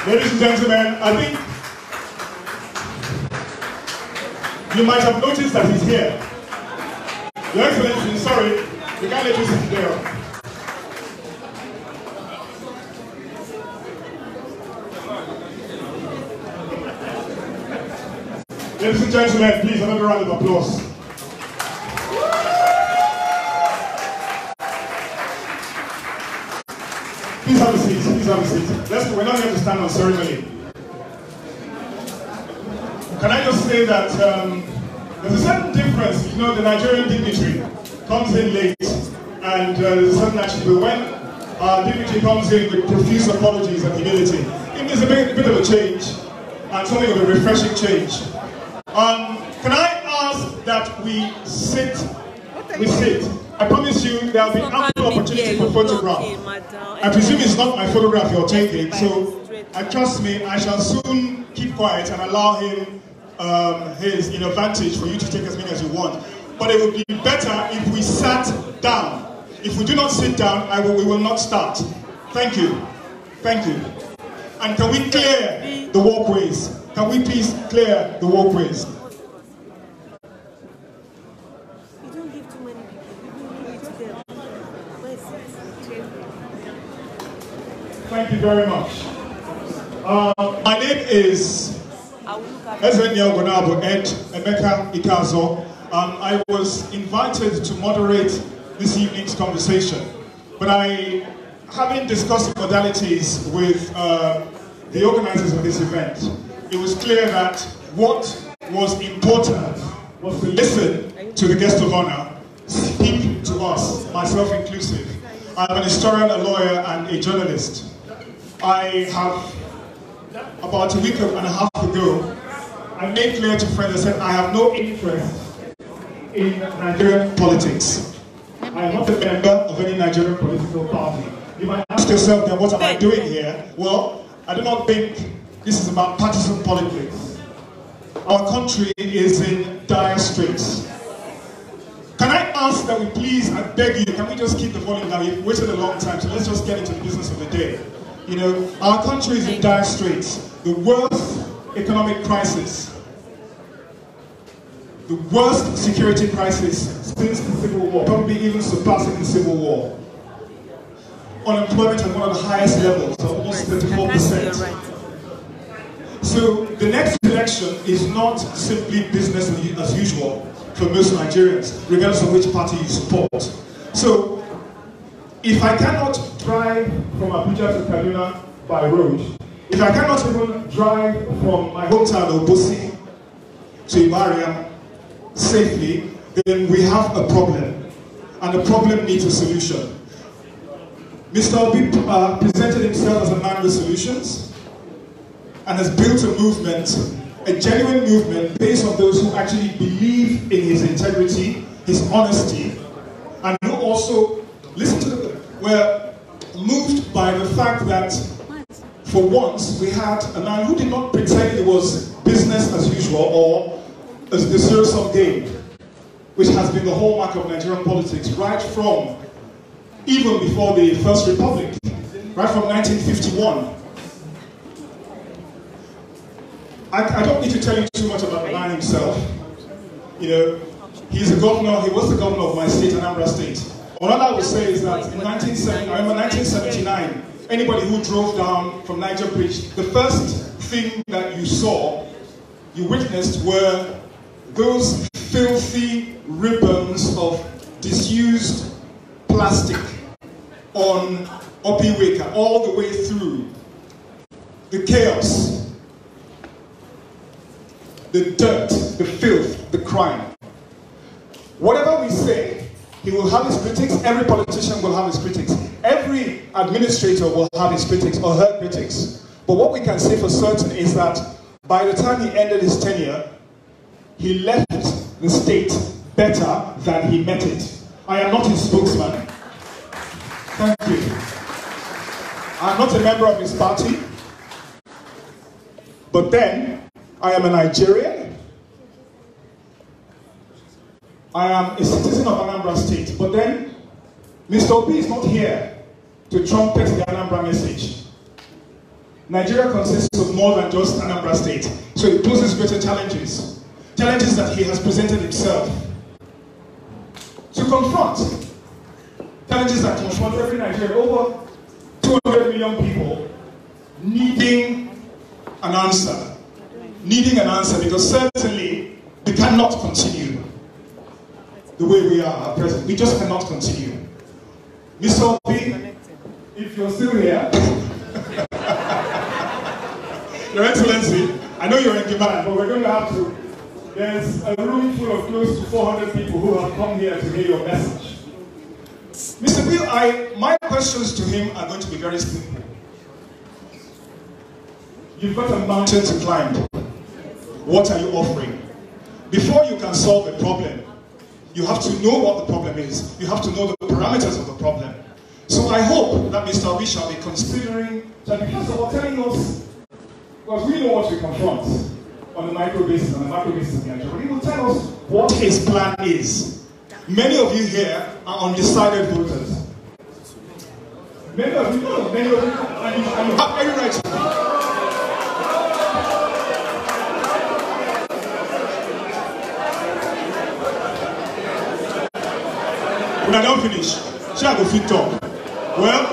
Ladies and gentlemen, I think you might have noticed that he's here. Your Excellency, sorry, we can't let you sit there. Ladies and gentlemen, please another round of applause. Please have a seat, please have a seat. We're not here to stand on ceremony. Can I just say that there's a certain difference, you know, the Nigerian dignitary comes in late, and there's a certain attitude. When our dignitary comes in with profuse apologies and humility, it means a bit of a change, and something of a refreshing change. Can I ask that we sit? We sit. I promise you there will be ample opportunity for photograph. I presume it's not my photograph you're taking, so trust me, I shall soon keep quiet and allow him his advantage for you to take as many as you want. But it would be better if we sat down. If we do not sit down, we will not start. Thank you. Thank you. And can we clear the walkways? Can we please clear the walkways? You don't give too many people. You give to them. Thank you very much. My name is Ezenia Ogonabo Ed Emeka Ikazo. I was invited to moderate this evening's conversation, but having discussed modalities with the organizers of this event, it was clear that what was important was to listen to the guest of honor, speak to us, myself inclusive. I'm an historian, a lawyer, and a journalist. I have, about a week and a half ago, I made clear to friends, I said, I have no interest in Nigerian politics. I am not a member of any Nigerian political party. You might ask yourself, then what am I doing here? Well, I do not think this is about partisan politics. Our country is in dire straits. Can I ask that we please, I beg you, can we just keep the volume down? We've waited a long time, so let's just get into the business of the day. You know, our country is in dire straits. The worst economic crisis, the worst security crisis since the Civil War, probably even surpassing the Civil War. Unemployment at one of the highest levels, almost 34%. So the next election is not simply business as usual for most Nigerians, regardless of which party you support. So if I cannot drive from Abuja to Kaduna by road, if I cannot even drive from my hometown Obosi to Ibaria safely, then we have a problem, and the problem needs a solution. Mr. Obi presented himself as a man with solutions and has built a movement, a genuine movement based on those who actually believe in his integrity, his honesty, and who also, were moved by the fact that for once we had a man who did not pretend it was business as usual or as the zero-sum game, which has been the hallmark of Nigerian politics right from even before the First Republic, right from 1951. I don't need to tell you too much about the man himself. You know, he's a governor, he was the governor of my state, Anambra State. What I would say is that in 1979, anybody who drove down from Niger Bridge, the first thing that you witnessed were those filthy ribbons of disused plastic on Opiweka, all the way through. The chaos, the dirt, the filth, the crime. Whatever we say, he will have his critics, every politician will have his critics, every administrator will have his critics or her critics. But what we can say for certain is that by the time he ended his tenure, he left the state better than he met it. I am not his spokesman. Thank you. I am not a member of his party. But then, I am a Nigerian. I am a citizen of Anambra State. But then, Mr. Obi is not here to trumpet the Anambra message. Nigeria consists of more than just Anambra State, so it poses greater challenges. Challenges that he has presented himself to confront. Challenges that confront every Nigerian, over 200 million people needing an answer. Needing an answer, because certainly we cannot continue the way we are at present. We just cannot continue. Mr. Obi, if you're still here, Your Excellency, I know you're in demand, but we're going to have to. There's a room full of close to 400 people who have come here to hear your message. Mr. Bill, my questions to him are going to be very simple. You've got a mountain to climb. What are you offering? Before you can solve a problem, you have to know what the problem is. You have to know the parameters of the problem. So I hope that Mr. Obi shall be considering that, because of what telling us, because we know what we confront on a micro basis, on a macro basis, but he will tell us what his plan is. Many of you here are undecided voters. Many of you, and you have every right to be. When I don't finish, shall I go fit talk? Well,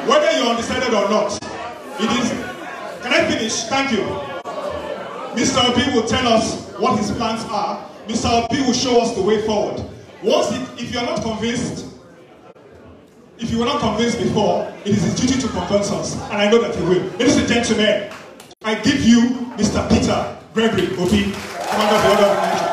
whether you're undecided or not, it is. Can I finish? Thank you. Mr. Obi will tell us what his plans are. Mr. Obi will show us the way forward. If you're not convinced, if you were not convinced before, it is his duty to convince us, and I know that he will. Ladies and gentlemen, I give you Mr. Peter Gregory Obi, Commander of the Order of Nigeria.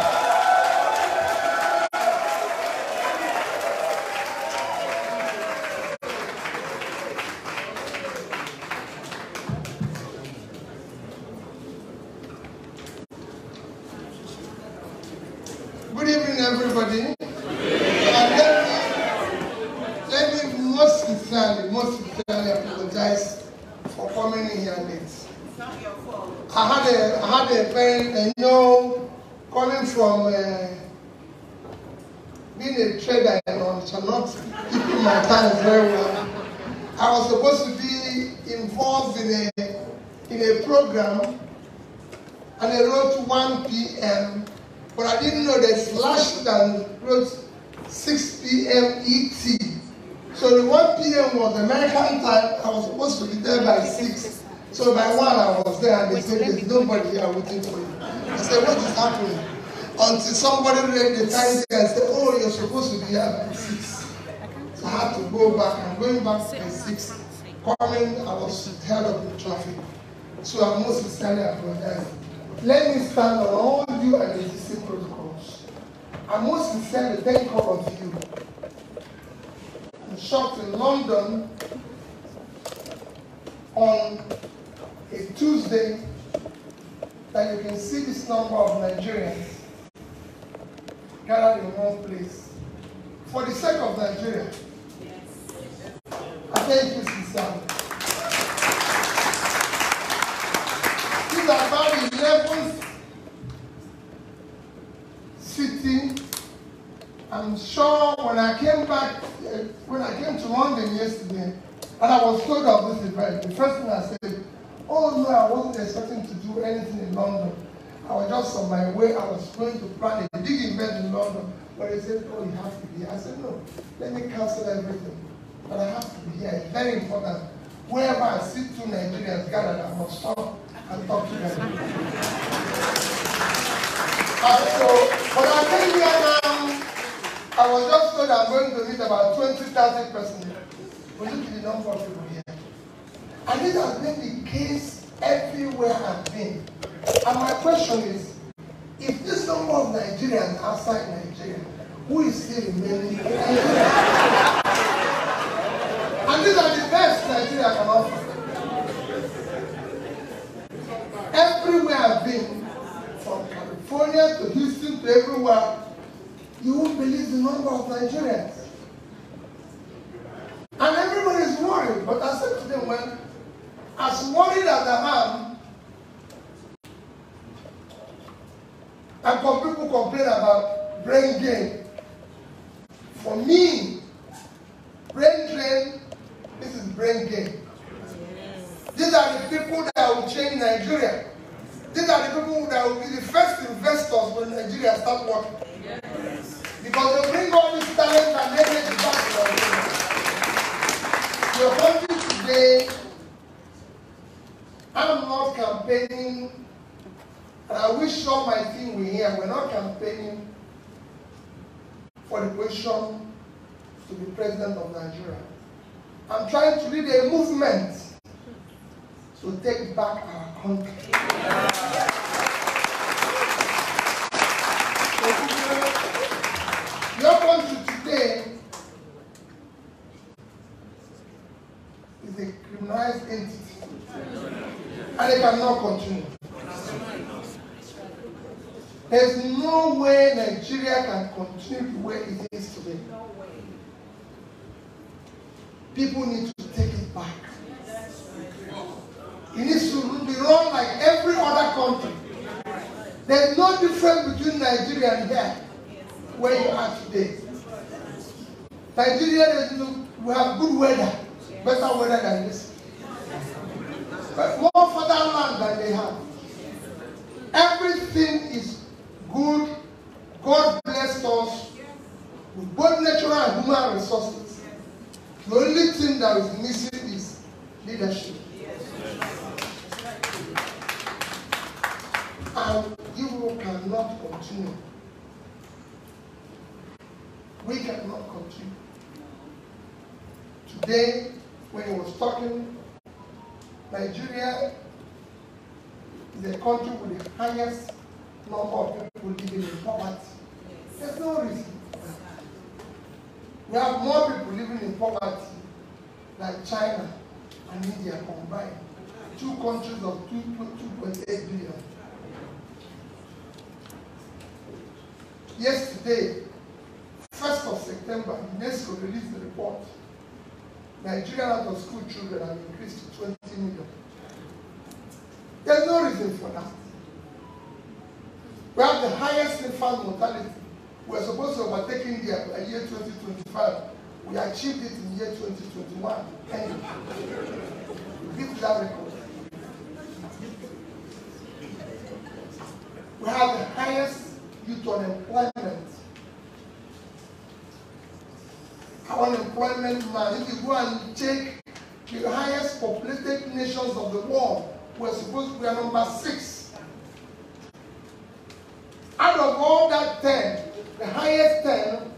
Good evening, everybody. Let me most sincerely apologize for coming in here late. It's not your fault. I had a very, coming from being a trader and not keeping my time very well. I was supposed to be involved in a program, and I wrote 1 p.m. But I didn't know they slashed and wrote 6 p.m. ET. So the 1 p.m. was American time. I was supposed to be there by 6. So by 1 I was there, and they said there's nobody here waiting for you. I said, what is happening? Until somebody read the time and said, oh, you're supposed to be here by 6. So I had to go back. I'm going back by 6. Coming, I was held up in traffic. So I'm most sincerely apologizing. Let me stand on all due and existing protocols. I most sincerely thank all of you. I'm shocked in London on a Tuesday that you can see this number of Nigerians gathered in one place. For the sake of Nigeria, I thank you sincerely. These are about 11th sitting. I'm sure when I came to London yesterday, and I was told of this event, the first thing I said, oh no, I wasn't expecting to do anything in London. I was just on my way. I was going to plan a big event in London, but they said, oh, you have to be here. I said, no, let me cancel everything. But I have to be here. It's very important. Wherever I see 2 Nigerians gathered, I must stop and talk to them. So when I came here now, I was just told I'm going to meet about 20-30 persons. But look at the number of people here. And this has been the case everywhere I've been. And my question is, if this number of Nigerians outside Nigeria, who is still remaining in Nigeria? And these are the best Nigeria can offer. Everywhere I've been, from California to Houston to everywhere, you won't believe the number of Nigerians. And everybody is worried. But I said to them, well, as worried as I am, and some people complain about brain gain. For me, brain drain, this is brain gain. These are the people that will change Nigeria. These are the people that will be the first investors when Nigeria start working. Yes. Because they bring all this talent and energy back to Nigeria. Your country today, I'm not campaigning, and I wish all my team were here. We're not campaigning for the position to be president of Nigeria. I'm trying to lead a movement to take back our country. Your country today is a criminalized entity, and it cannot continue. There's no way Nigeria can continue the way it is today. People need to take it back. It needs to be run like every other country. There's no difference between Nigeria and here, where you are today. Nigeria, we have good weather, better weather than this. But more fertile land than they have. Everything is good. God blessed us with both natural and human resources. The only thing that is missing is leadership. And you cannot continue. We cannot continue. Today, when he was talking, Nigeria is a country with the highest number of people living in poverty. There's no reason for that. We have more people living in poverty than China and India combined. Two countries of 2.8 billion. Yesterday, 1st of September, UNESCO released the report. Nigerian out-of-school children have increased to 20 million. There's no reason for that. We have the highest infant mortality. We're supposed to overtake India by year 2025. We achieved it in year 2021. And we beat that record. We have the highest youth unemployment. Our unemployment man, if you go and check the highest populated nations of the world, we're supposed to be number 6. Out of all that 10, the highest 10,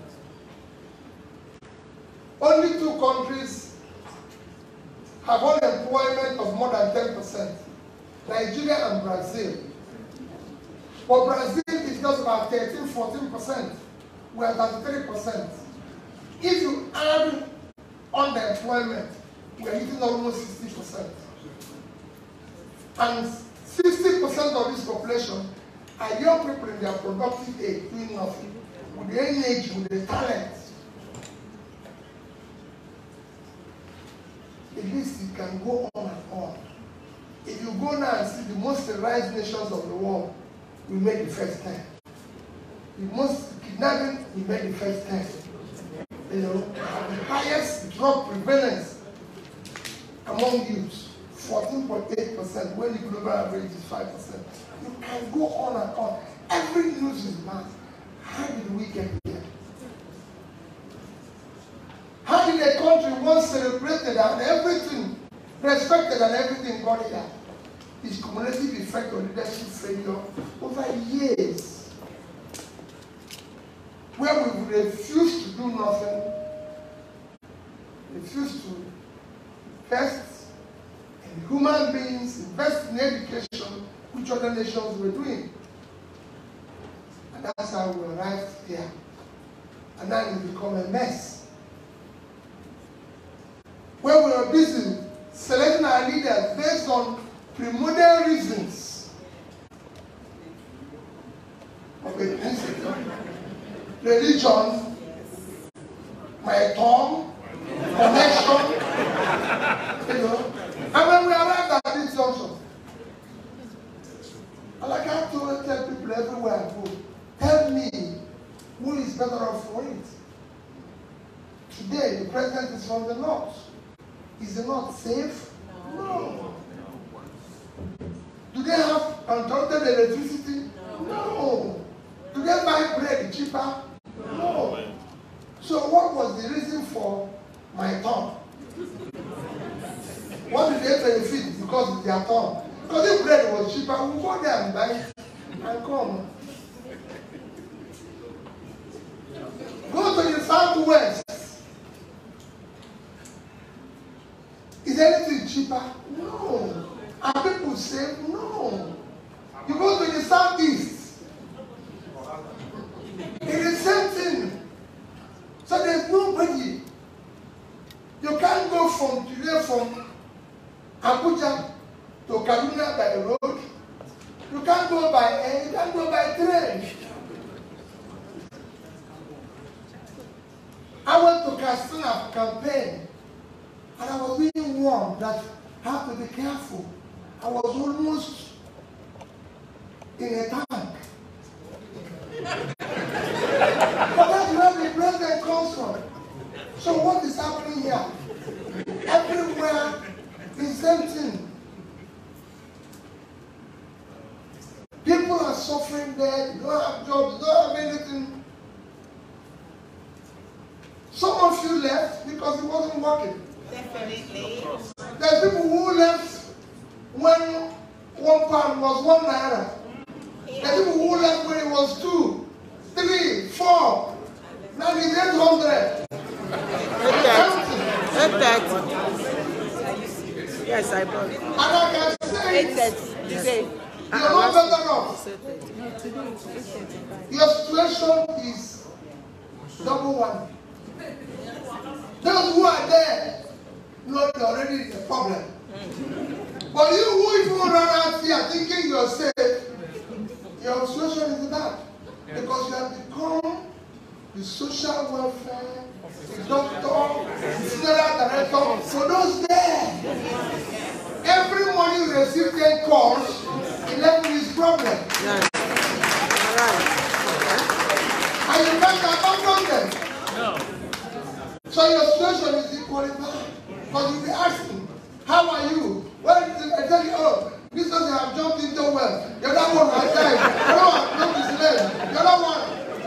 only 2 countries have unemployment of more than 10%. Nigeria and Brazil. For Brazil, it's just about 13–14%. We are at 33%. If you add unemployment, we are hitting almost 60%. And 60% of this population are young people in their productive age doing nothing. With the energy, with the talent. At least it can go on and on. If you go now and see the most civilized nations of the world, we made the first 10. The most kidnapping, we made the first 10. You know, the highest drug prevalence among youths, 14.8%, when the global average is 5%. You can go on and on. Every news is mad. How did we get here? How did a country once celebrated and everything, respected and everything got here? Is cumulative effect of leadership failure over years, where we refuse to do nothing, refuse to invest in human beings, invest in education, which other nations were doing. And that's how we arrived here. And now it's become a mess. Where we are busy selecting our leaders based on primordial reasons of ethnicity, religion, my tongue, connection, you know. And when we arrived at this junction, and like I tell people everywhere I go, tell me who is better off for it. Today, the president is from the north. Is the north safe? No. Untold electricity? No. Do they buy bread cheaper? No. So what was the reason for my turn? What did they benefit because of their turn? Because if bread was cheaper, we go there and buy it and come. Go to the southwest. Is anything cheaper? No. And people say no. You go to the southeast. It is the same thing. So there's nobody. You can't go from Abuja to Kaduna by the road. You can't go by air, you can't go by train. I went to Katsina campaign and I was being warned that I have to be careful. I was almost in a tank. But that's where the president comes from. So what is happening here? Everywhere the same thing. People are suffering there, they don't have jobs, they don't have anything. Some of you left because it wasn't working. Definitely. There's people who left when £1 was £1. There's people who left when it was 2, 3, 4. Now it's 800. 830. Yes, I bought it. And I can say, 830. you're not better off. Your situation is double one. Those who are there know you're already in the problem. But you who even run out here thinking you're safe, your situation is bad. Because you have become the social welfare, the doctor, the funeral director, for those there. Every morning you receive 10 calls, 11 is problem. Yes. All right. And you can't abandon them. No. So your situation is equally bad. Because you'll be asking, how are you? Well, I tell you, oh, this person have jumped into well. The other one has died. The other one broke his leg. The other one,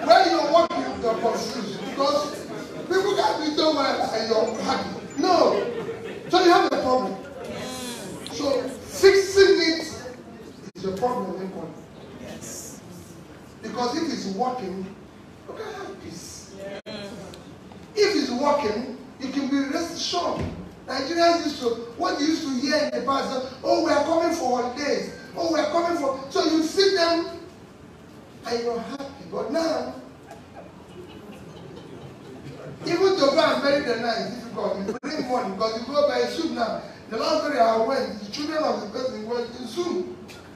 where you're working, you're confused. Because people can be doing well and you're happy. No. So you have a problem. So fixing it is a problem. Yes. Because if it's working, you can have peace. If it's working, you can be rest assured. Nigerians used to, what you used to hear in the past, oh, we are coming for holidays. Oh, we are coming for, so you see them and you're happy. But now, even to go and bury the night is difficult. You bring money because you go by a soup now. The last day I went, the children of the person went in soup.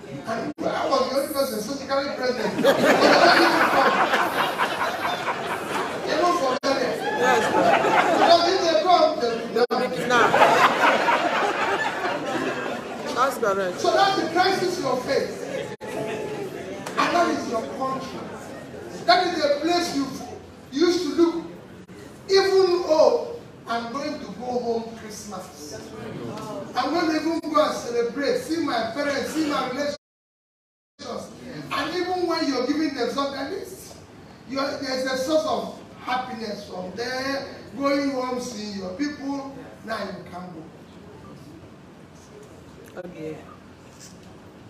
And I was the only person physically present. You don't forget it. Yes. Because if they come, they'll be now. That's correct. So that's the crisis you face. And that is your country. That is the place you used to look. Even I'm going to go home Christmas. I'm going to even go and celebrate, see my parents, see my relations. And even when you're giving them something, there's a source of happiness from there, going home, seeing your people, now you can go. Okay.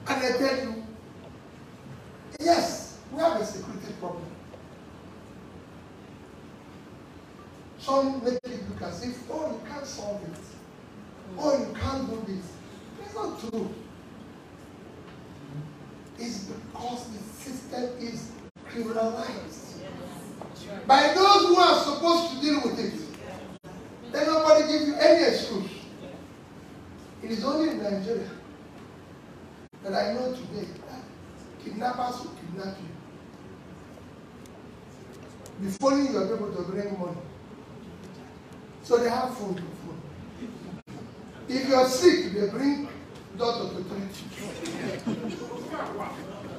And I tell you, yes, we have a security problem. Some make it look as if, oh, you can't solve it. Oh, you can't do this. It's not true. It's because the system is criminalized by those who are supposed to deal with it. Then nobody gives you any excuse. It is only in Nigeria that I know today that kidnappers will kidnap you. Before you are able to bring money. So they have food. If you are sick, they bring doctor to treat you.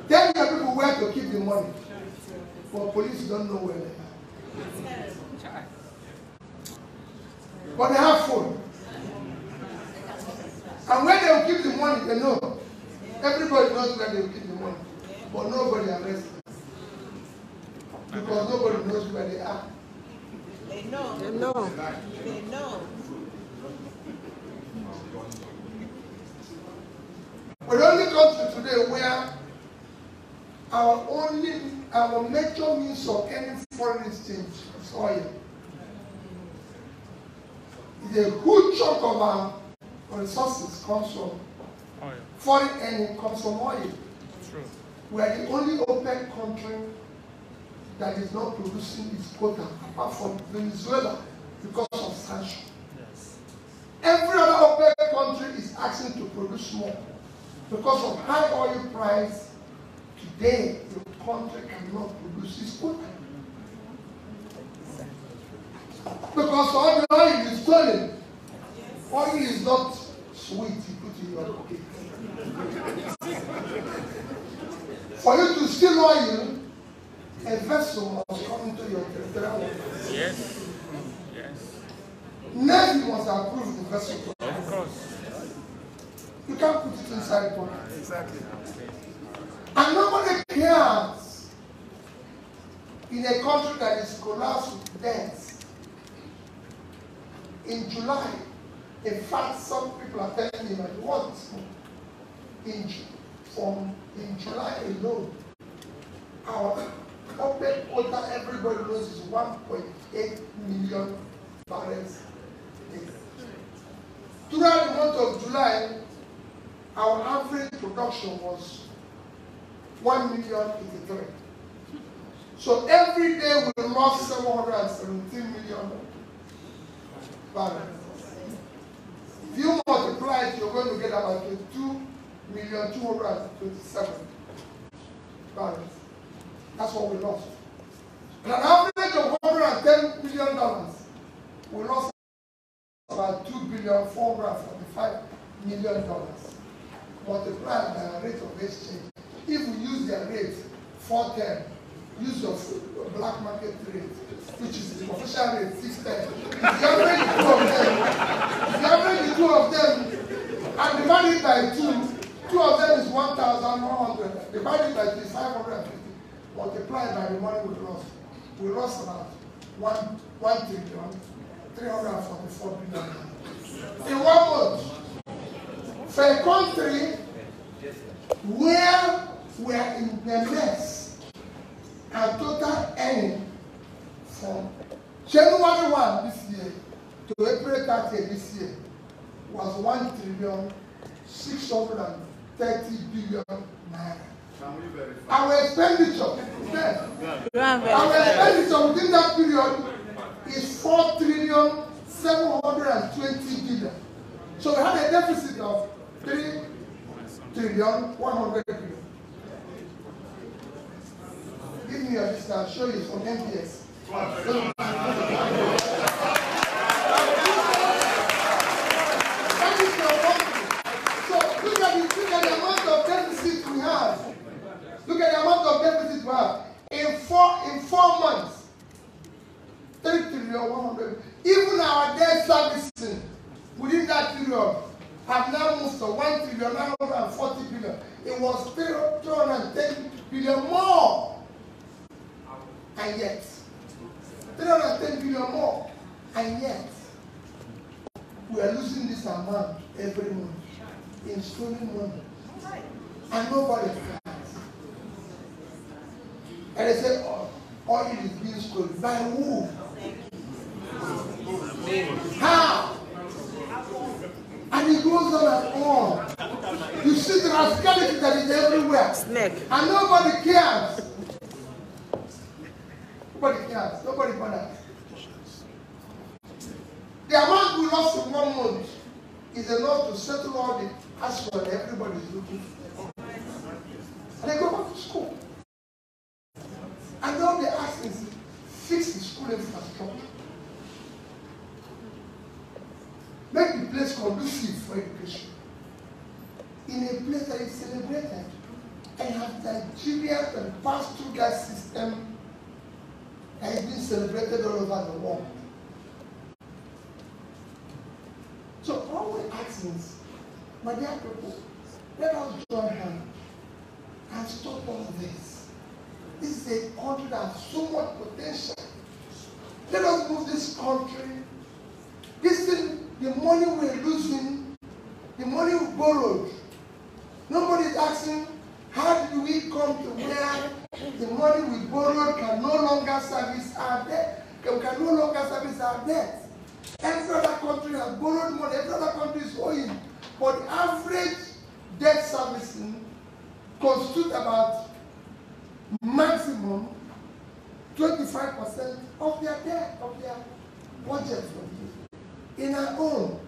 Tell your people where to keep the money. But police don't know where they are. But they have food. And where they will keep the money, they know. Everybody knows where they will keep the money, but nobody arrests them. Because nobody knows where they are. They know. They know. They know. We're the only country today where our major means of any foreign exchange is oil. It's a good chunk of our resources comes from oil. Foreign earning comes from oil. True. We are the only OPEC country that is not producing its quota, apart from Venezuela, because of sanctions. Yes. Every other OPEC country is asking to produce more. Because of high oil price, today the country cannot produce its quota. Because all the oil is stolen. Oil is not sweet, you put in your pocket. For you to steal oil, a vessel must come into your territorial waters. Yes. Yes. Navy must approve the vessel. Of course. You can't put it inside the pocket. Exactly. And nobody cares in a country that is collapsed with debts. In July, in fact, some people are telling me that once in July alone, our OPEC quota, everybody knows, is 1.8 million barrels a day. Throughout the month of July, our average production was 1,083,000. So every day we lost 717 million barrels. If you multiply it, you're going to get about 22,227,000 barrels. That's what we lost. And an average of $110 million, we lost about $2,445,000,000 multiplied by a rate of exchange. If we use their rate 410, use your black market rate, which is the official rate 610. If you average the two of them and divide it by two of them is 1,100. Divide it by 3, 550. Multiplied by the money we lost. We lost about 1,344,000,000,000 in 1 month. For a country where we are in the mess, and total earning from January 1 this year to April 30 this year was 1,630,000,000,000 naira. Our expenditure within that period is 4,720,000,000,000. So we had a deficit of 3,100,000,000,000. Give me your list, I'll show you from MPS. So look at the amount of deficit we have. Look at the amount of deficit we have. In four months, 3,100,000,000. Even our debt servicing within that period have now moved to 1,940,000,000,000. It was 310 billion more. And yet, 310 billion more. And yet, we are losing this amount every month in stolen money. And nobody cares. And they say, oil is being stolen. By who? How? And it goes on and on. You see the rascality that is everywhere. Snake. And nobody cares. Nobody cares. Nobody bothers. The amount we lost in 1 month is enough to settle all the asphalt that everybody is looking for. And they go back to school. And all they ask is fix the school infrastructure. Make the place conducive for education. In a place that is celebrated. And have Nigerians and pass through that system that is being celebrated all over the world. So all we're asking is, my dear people, Let us join hands and stop all this. This is a country that has so much potential. Let us move this country. This thing, the money we're losing, the money we borrowed. Nobody is asking, how do we come to where the money we borrowed can no longer service our debt? Can no longer service our debt. Every other country has borrowed money, every other country is owing. But the average debt servicing constitutes about maximum 25% of their debt, of their budget for the year. In our own,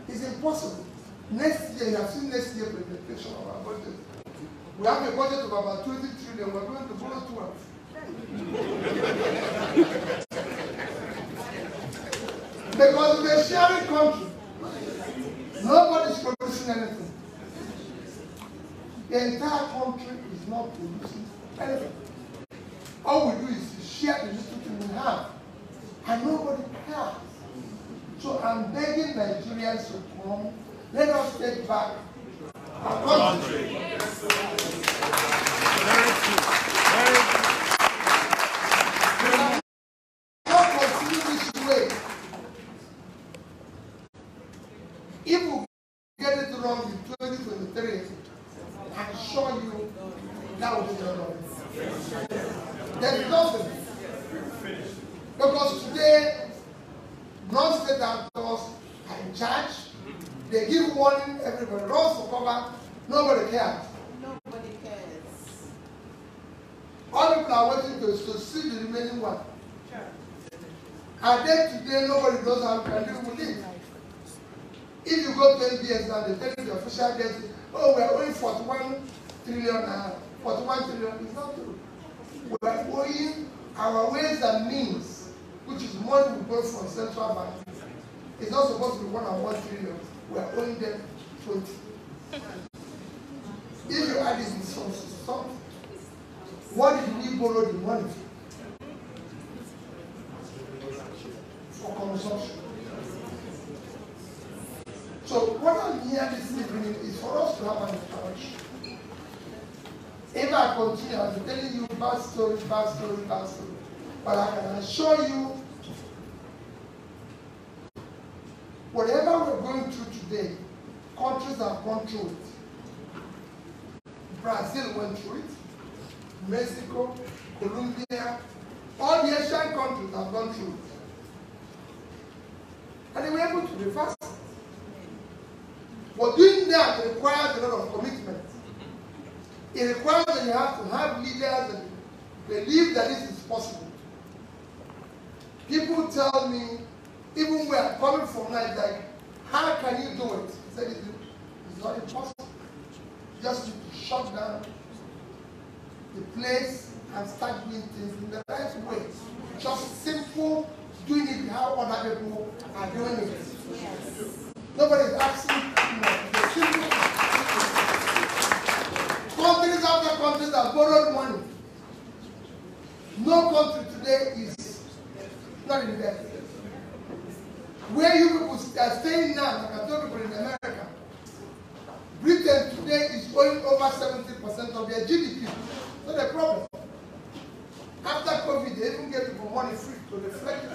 it's impossible. Next year, you have seen next year presentation of our budget. We have a budget of about 20 trillion, we're going to borrow 12. Because it's a sharing country. Nobody's producing anything. The entire country is not producing anything. All we do is to share the little thing we have. And nobody cares. So I'm begging Nigerians to come. Let us take back our country. We cannot continue this way. If we get it wrong in 2023, I assure you that will be the wrong. There's nothing. Because today, non-state actors are in charge. They give warning, everybody runs for cover, nobody cares. Nobody cares. All people are waiting to see the remaining one. Sure. And then today, nobody knows how we can deal with it. If you go to NBS now, they tell you the official debt, oh, we are owing 41 trillion. 41 trillion is not true. We are owing our ways and means, which is money we borrow from central bank. It's not supposed to be 1 trillion. We are owing them 20. If you add this in something, what did we borrow the money for consumption? So what I'm here this evening is for us to have an interaction. If I continue, I'll be telling you bad story, bad story, bad story. But I can assure you, whatever we're going through today, countries have gone through it. Brazil went through it. Mexico, Colombia, all the Asian countries have gone through it. And they were able to reverse it. But doing that requires a lot of commitment. It requires that you have to have leaders that believe that this is possible. People tell me, even where I'm coming from now, it's like, how can you do it? I said, it's not impossible. You just need to shut down the place and start doing things in the right way. Just simple doing it how other people are doing it. Yes. Nobody is asking, the simple. Countries after countries have borrowed money. No country today is not in debt. Where you people are staying now, like I told people in America, Britain today is owing over 70% of their GDP. Not a problem. After COVID, they even get people money free to reflect it.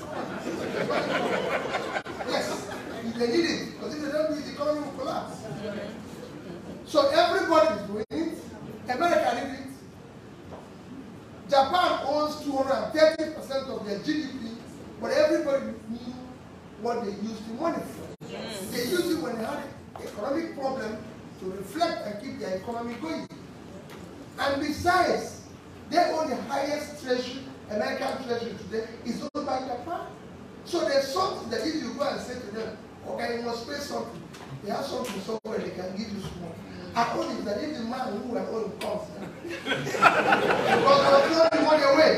Yes, if they need it, because if they don't do it, the economy will collapse. So everybody is doing it. America did it. Japan owns 230% of their GDP, but everybody knew what they used the money for. Yes. They used it when they had an economic problem to reflect and keep their economy going. And besides, they own the highest treasury, American treasury today, is owned by Japan. So there's something that if you go and say to them, okay, you must pay something, they have something somewhere they can give you small. I told you that if the man who had owned comes, because they're throwing the money away,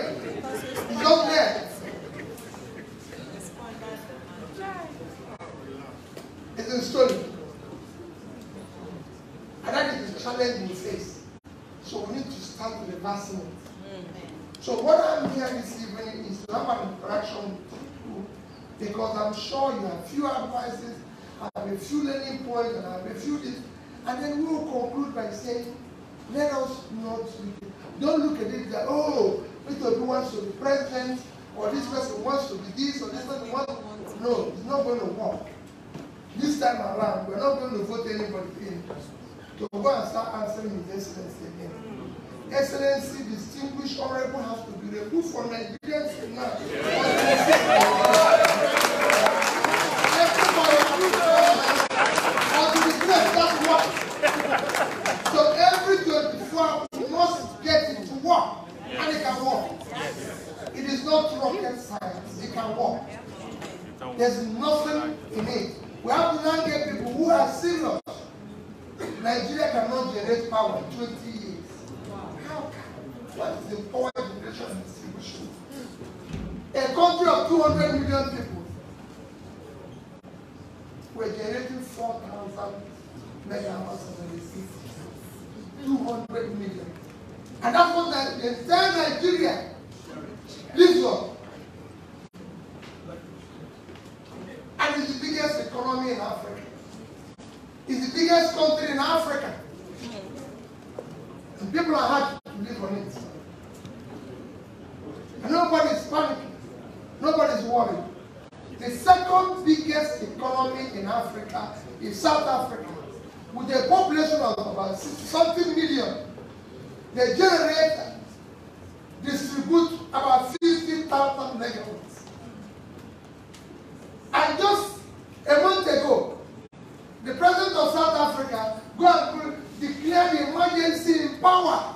it's not there. It's been stolen. And that is the challenge we face. So we need to start reversing it. So what I'm here this evening is to have an interaction with you, because I'm sure you have few advices, I have a few learning points, and I have a few this. And then we will conclude by saying, let us not don't look at it that, oh, Peter Obi wants to be president, or this person wants to be this, or this person wants to. No, it's not going to work. This time around, we're not going to vote anybody in. So go and start answering His Excellency again. Excellency, distinguished honorable has to be removed from Nigerians now. That's what. So every 24 we must get it to work, and it can work. It is not rocket science. It can work. There's nothing in it. We have to now get people who are serious. Nigeria cannot generate power in 20 years. How can? What is the power generation and distribution? A country of 200 million people, we're generating 4,000 megawatts of electricity. 200 million. And that's what the entire Nigeria lives on. And it's the biggest economy in Africa. It's the biggest country in Africa. And people are happy to live on it. And nobody's panicking. Nobody's worried. The second biggest economy in Africa is South Africa. With a population of about 60-something million, they generate, distribute about 50,000 megawatts. And just a month ago, the president of South Africa declared the emergency in power.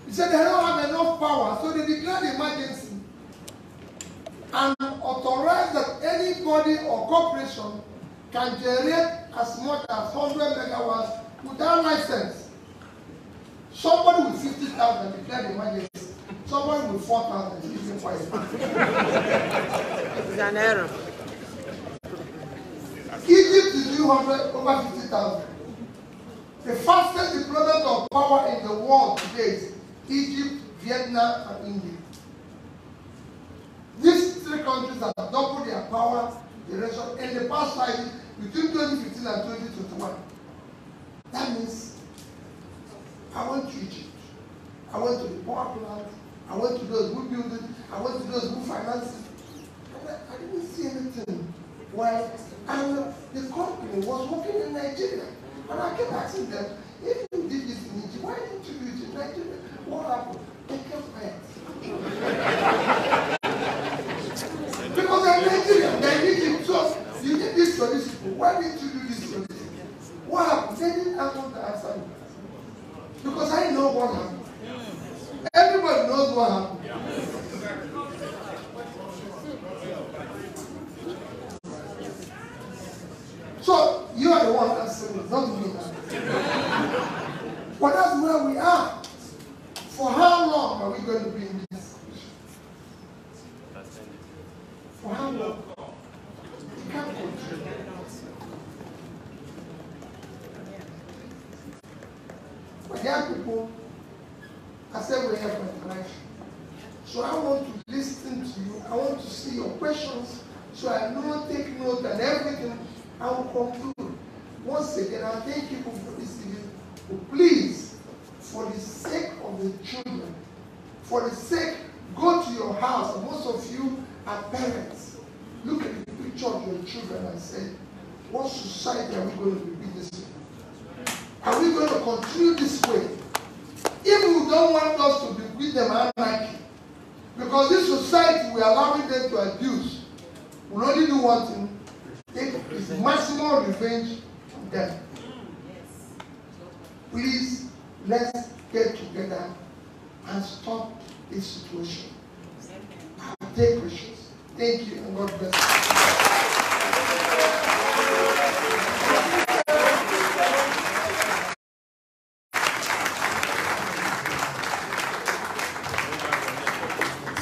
He said they don't have enough power, so they declared the emergency and authorized that anybody or corporation can generate as much as 100 megawatts without license. Somebody with 50,000 declared the emergency. Somebody with 4,000 is even quiet. It's an error. Egypt is doing over 50,000. The fastest deployment of power in the world today is Egypt, Vietnam, and India. These three countries have doubled their power generation in the past 5 years, between 2015 and 2021. That means I went to Egypt. I went to the power plant. I went to those who build it. I went to those who finance it. And I didn't see anything. Why? And the company was working in Nigeria. And I kept asking them, if you did this in Egypt, why didn't you do it in Nigeria? What happened? They kept quiet. Because they're Nigerian, they're in Egypt. So you did this for these people. Why didn't you do this for these people? What happened? They didn't want to answer me. Because I know what happened. Everybody knows what happened. So you are the one answering, not me. But that's where we are. For how long are we going to be in this situation? For how long? We can't continue. But young people, I said we have an interaction. So I want to listen to you. I want to see your questions. So I know, take note and everything. I will conclude. Once again, I thank you for this evening. Please, for the sake of the children, for the sake, go to your house. And most of you are parents. Look at the picture of your children and say, what society are we going to be this way? Are we going to continue this way? If we don't want us to be with them anarchy, because this society we are allowing them to abuse, we'll only do one thing. It is maximum revenge on them. Please, let's get together and stop this situation. I'll take questions. Thank you and God bless you.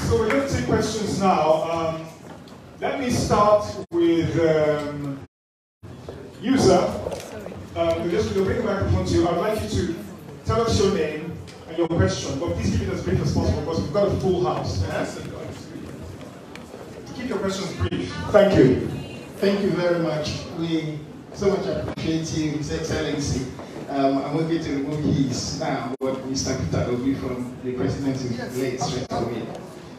So we're going to take questions now. Let me start with you, sir. We'll bring the microphone to you. I'd like you to tell us your name and your question, but please keep it as brief as possible because we've got a full house. Keep your questions brief. Thank you. Thank you very much. We So much appreciate you, His Excellency. I'm going to remove his now, but Mr. Peter Obi from the President is late straight away.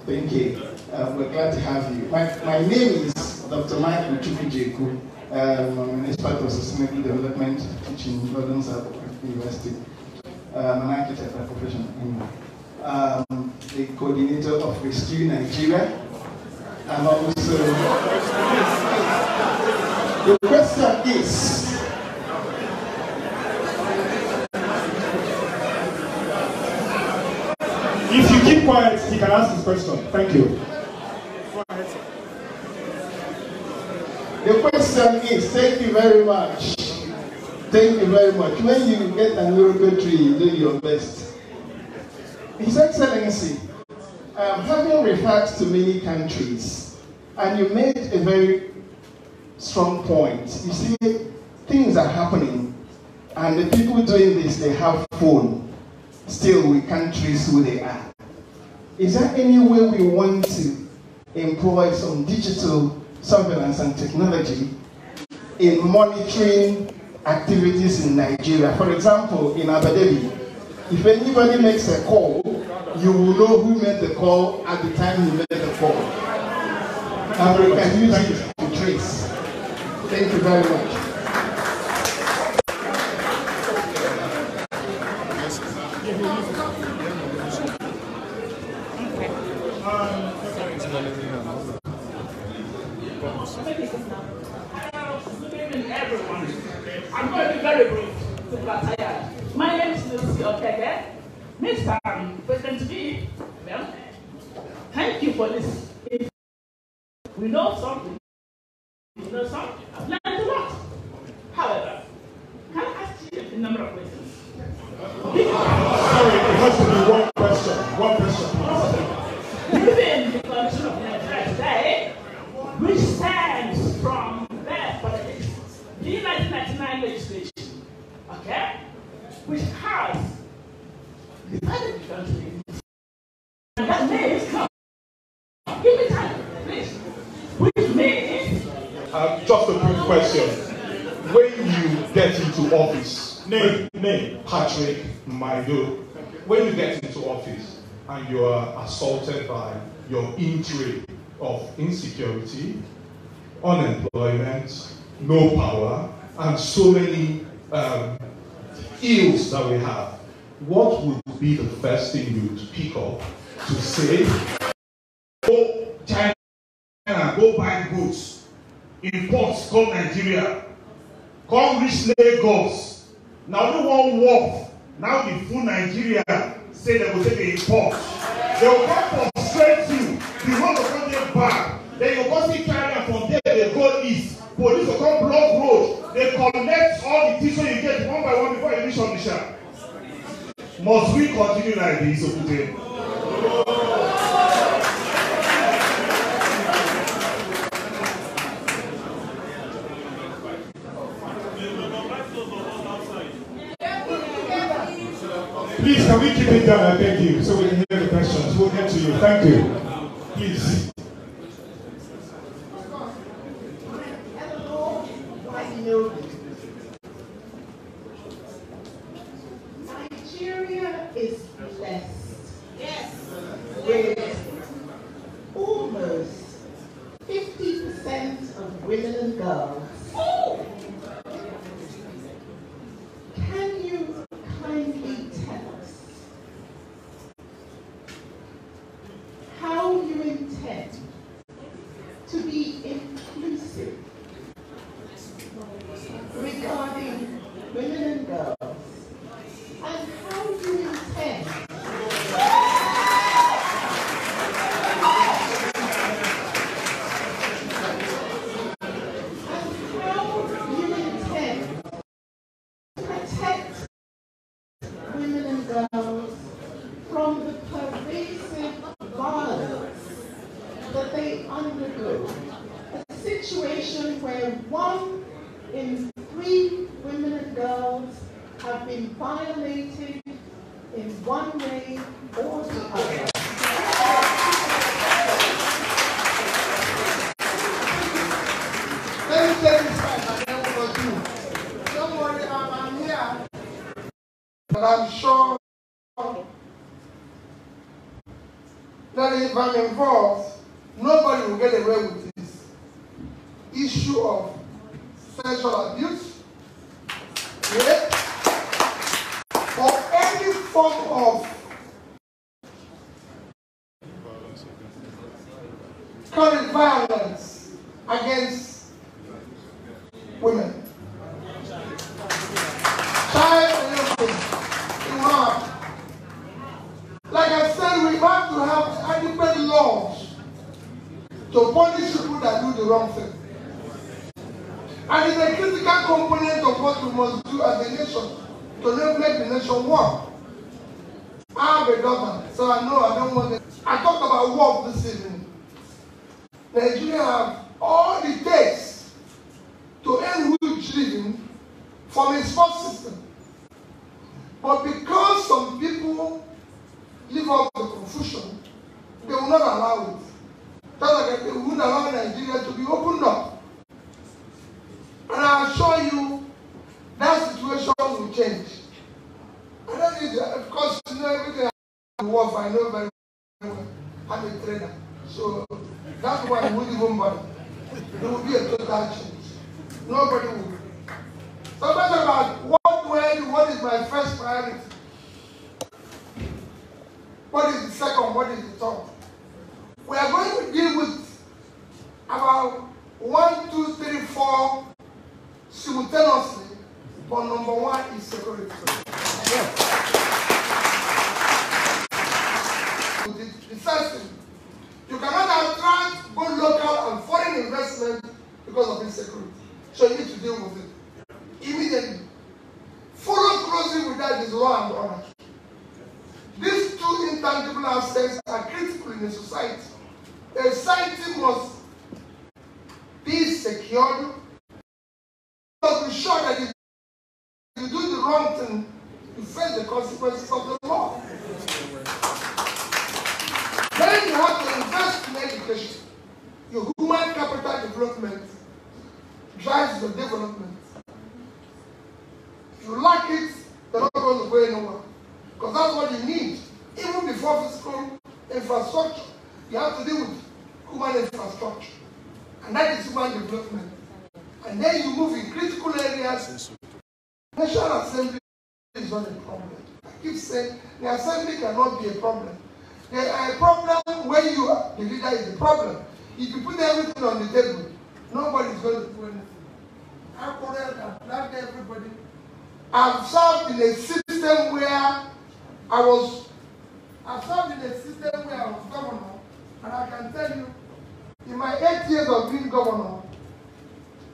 Thank you. We're glad to have you. My name is Dr. Michael Chukwujeku. I'm an expert of sustainable development, teaching in Northern South University. I'm an architect by profession. The coordinator of Rescue Nigeria. And also, the question is, if you keep quiet, he can ask his question. Thank you. The question is, thank you very much. Thank you very much. When you get an European tree, you do your best. His Excellency, having referred to many countries, and you made a very strong point. You see, things are happening, and the people doing this, they have phone. Still, we can't trace who they are. Is there any way we want to employ some digital surveillance and technology in monitoring activities in Nigeria? For example, in Abu Dhabi, if anybody makes a call, you will know who made the call at the time he made the call. And we can use it to trace. Thank you very much. Everyone, I'm going to be very brief because I'm tired. My name is Lucy Okeke. Mr. President B, well, thank you for this. We know something. We know something. I've learned a lot. However, can I ask you a number of questions? Sorry, it has to be one question. One question. Given the condition of Nigeria today, which stands from their politics, the 1999 legislation, okay, which has divided the country. And that means, come, give me time, please. Which means, just a quick question. When you get into office, name Patrick Maido. When you get into office and you are assaulted by your intrigue of insecurity, unemployment, no power, and so many ills that we have, what would be the first thing you would pick up to say, go China, go buy goods, imports come Nigeria, come reach Lagos, now no one work, now the full Nigeria say they will take the import. They will come frustrate you, the road will come there back, then you go see carry from there, they go east, police will come block road, they collect all the things so you get one by one before you reach on the shop. Must we continue like this, Okute? Please, can we keep it down? I beg you, so we can hear the questions. We'll get to you. Thank you. Please. Nigeria is blessed. Yes. With almost 50% of women and girls. Oh. Can you kindly tell us how you intend to be inclusive regarding women and girls, and how you intend to protect women and girls from the pervasive violence that they undergo. A situation where 1 in 3 women and girls have been violated in one way or the other. Let me take this back and then we'll do. But I'm sure that if I'm involved, nobody will get away with this issue of sexual abuse, rape, or any form of current violence against women. Child like I said, we have to have adequate laws to punish people that do the wrong thing. And it's a critical component of what we must do as a nation to make the nation work. I have a daughter, so I know I don't want to. I talked about work this evening. Nigeria have all it takes to earn huge living from a sports system. But because some people live up to confusion, they will not allow it. Just like they would allow Nigeria to be opened up. And I assure you, that situation will change. I don't need that. Of course, you know everything I work, I know very well. I'm a trainer. So that's why I wouldn't even bother. There will be a total change. Nobody will. So talk about what is my first priority? What is the second? What is the third? We are going to deal with about 1, 2, 3, 4 simultaneously, but number one is security. Yes. The first thing, you cannot attract both local and foreign investment because of insecurity. So you need to deal with it immediately. Follow closely with that is law and order. These two intangible assets are critical in a society. A society must be secured. You must be sure that if you do the wrong thing, you face the consequences of the law. Then you have to invest in education. Your human capital development drives your development. If you lack it, they're not going to go anywhere. Because that's what you need. Even before physical infrastructure, you have to deal with human infrastructure. And that is human development. And then you move in critical areas. National Assembly is not a problem. I keep saying the Assembly cannot be a problem. There are a problem when you are the leader is the problem. If you put everything on the table, nobody is going to do anything. I've planned everybody. I've served in a system where I was governor, and I can tell you, in my 8 years of being governor,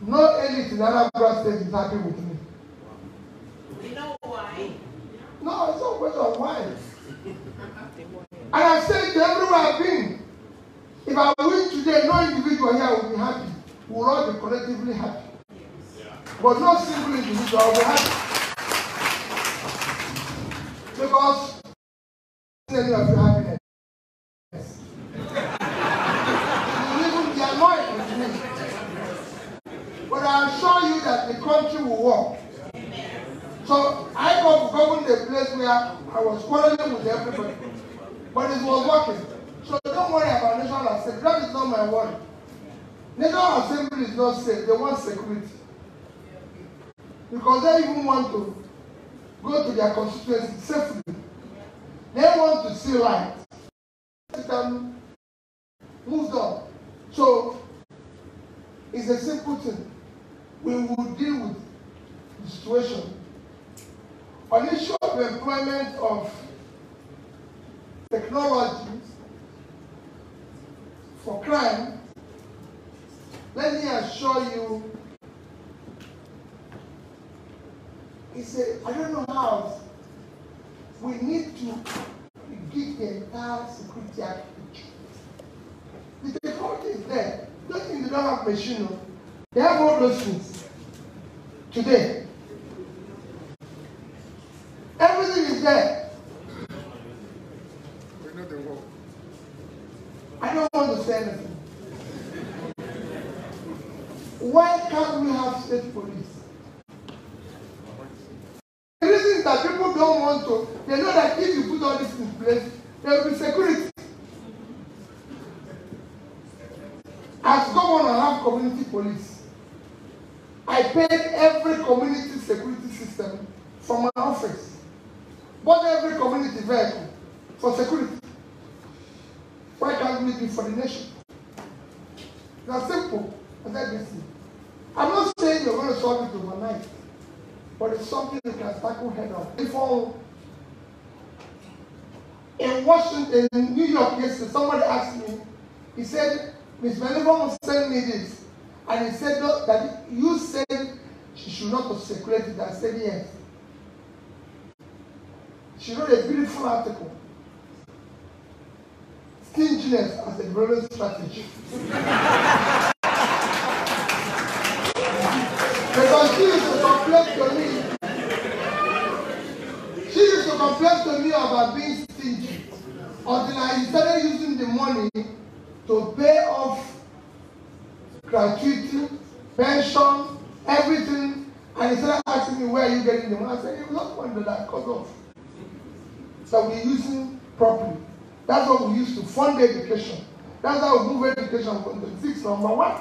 no elite in Anambra State is happy with me. You know why? No, it's not a question of why. And I said to everywhere I've been, if I win today, no individual here will be happy. We'll all be collectively happy. But no single individual will be happy. Because any of your happiness. You will even be annoyed with me. But I assure you that the country will work. So I got to govern the place where I was quarreling with everybody. But it was working. So don't worry about National Assembly. That is not my worry. National Assembly is not safe. They want security. Because they even want to go to their constituency safely. They want to see light. Moved on. So it's a simple thing. We will deal with the situation. On the issue of employment of technology for crime, let me assure you, I don't know how. We need to give the entire security architecture. The technology is there. Don't think they don't have machine. They have all those things. Today. Everything is there. I don't want to say anything. Why can't we have state police? The reason is that people don't want to, they know that if you put all this in place, there will be security. As governor, I have community police. I paid every community security system from my office. Bought every community vehicle for security. Why can't we do it for the nation? It's simple as everything. I'm not saying you're going to solve it overnight, but it's something you can tackle head on. Before, in Washington, in New York yesterday, somebody asked me, he said, Ms. Benevon sent me this, and he said that you said she should not have circulated it. I said yes. She wrote a beautiful article. Stinginess as a brilliant strategy. Because she used to complain to me. She used to complain to me about being stingy. Until I started using the money to pay off gratuity, pension, everything. And he started asking me, where are you getting the money? I said, it was not money that I cut off. So we're using properly. That's what we use to fund education. That's how we move education from the 6 number 1.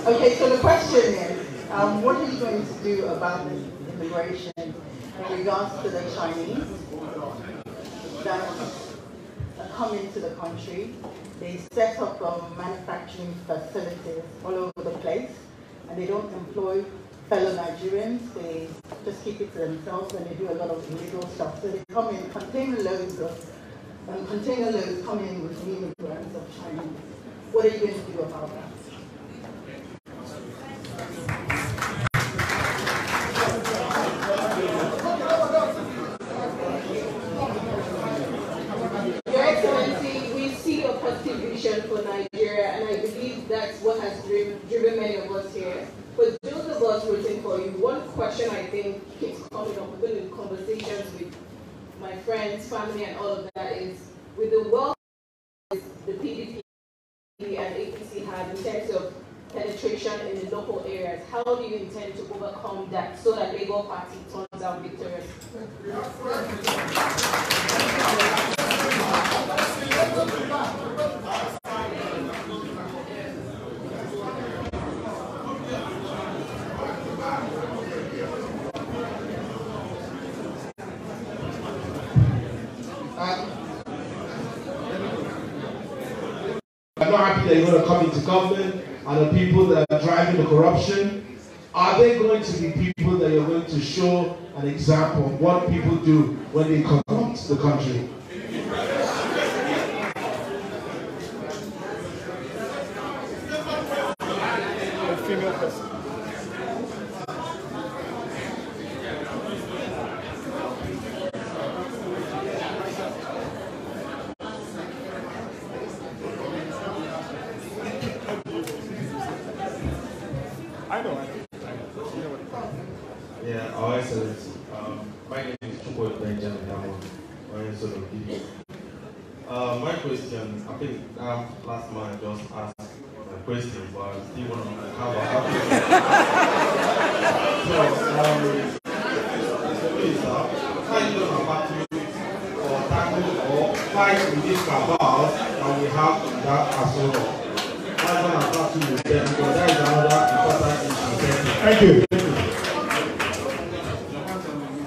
Okay, so the question is, what are you going to do about this immigration in regards to the Chinese that come into the country? They set up manufacturing facilities all over the place, and they don't employ fellow Nigerians. They just keep it to themselves, and they do a lot of illegal stuff. So they come in container loads come in with immigrants of Chinese. What are you going to do about that? Your Excellency, we see a positive vision for Nigeria, and I believe that's what has driven many of us here. For those of us rooting for you, one question I think keeps coming up, even in conversations with my friends, family, and all of that is, with the wealth the PDP and APC had in terms of penetration in the local areas, how do you intend to overcome that so that Labour Party turns out victorious? I'm not happy that you're going to come into government, and the people that are driving the corruption, are they going to be people that you're going to show an example of what people do when they corrupt the country? A female person. I know. Yeah, Our Excellency. My name is Chukwuemeka Benjamin. My question, I think last man just asked my question, but I still want to have a please, how you going to battle or tackle or fight with this cabal and we have that as well? How you going to battle with them? Because that is another important issue. Thank you.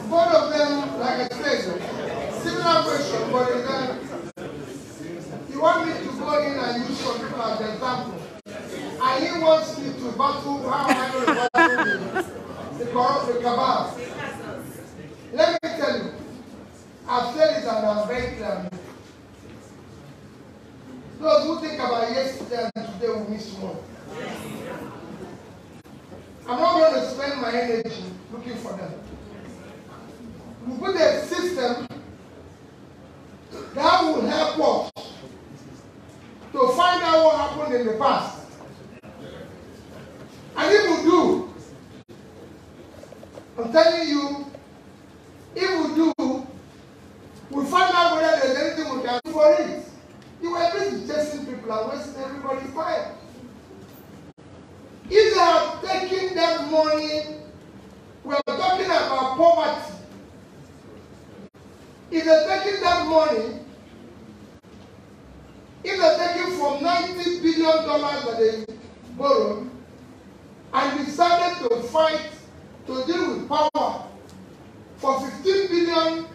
Both of them, like I said, similar question, but you want me to go in and use some people as an example. And he wants me to battle, how am I going to battle the cabal? Let me tell you, I've said it and I'm very clear. Those who think about yesterday and today will miss tomorrow. I'm not going to spend my energy looking for them. We put a system that will help us to find out what happened in the past. And if we do, I'm telling you, if we do, we'll find out whether there's anything we can do for it. You were busy chasing people and wasting everybody's time. If they have taken that money, we're talking about poverty. If they're taking that money, if they're taking from $90 billion that they borrowed and decided to fight to deal with power for $15 billion,